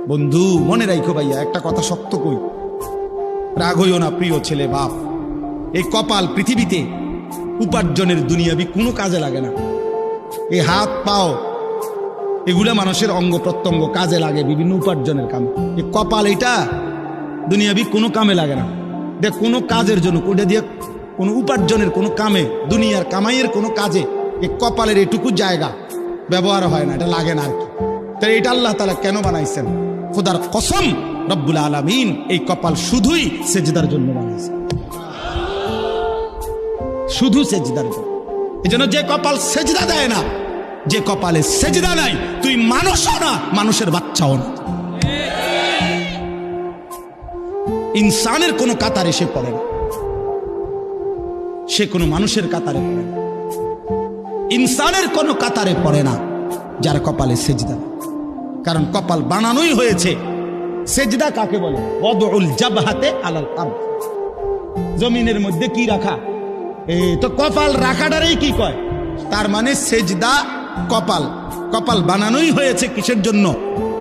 বন্ধু মনে রাখো ভাইয়া, একটা কথা শক্ত কই, রাগ হইও না প্রিয় ছেলে বাপ। এই কপাল পৃথিবীতে উপার্জনের দুনিয়াবি কোনো কাজে লাগে না। এই হাত পাও এগুলা মানুষের অঙ্গ প্রত্যঙ্গ কাজে লাগে বিভিন্ন উপার্জনের কামে। এই কপাল এটা দুনিয়াবি কোনো কামে লাগে না। দেখ কোনো কাজের জন্য ওটা দিয়ে কোনো উপার্জনের কোনো কামে, দুনিয়ার কামাইয়ের কোনো কাজে এই কপালের এটুকু জায়গা ব্যবহার হয় না, এটা লাগে না আর কি। তাই এটা আল্লাহ তাআলা কেন বানাইছেন? খোদার কসম রব্বুল আলামিন এই কপাল শুধুই সেজদার জন্য বানাইছেন, শুধু সেজদার জন্য। এই জন্য যে কপাল সেজদা দেয় না, যে কপালে সেজদা নাই, তুই মানুষও না, মানুষের বাচ্চাও না। ইনসানের কোনো কাতারে সে পড়ে না, সে কোনো মানুষের কাতারে পড়ে না। ইনসানের কোনো কাতারে পড়ে না যার কপালে সেজদা। কারণ কপাল বানানোই হয়েছে। সেজদা কাকে বলে? ওয়াদউল জাবহাতে আলাল আরদ, জমিনের মধ্যে কি রাখা, এই তো কপাল রাখাটারই কি কয়? তার মানে সেজদা কপাল। কপাল বানানোই হয়েছে কিসের জন্য?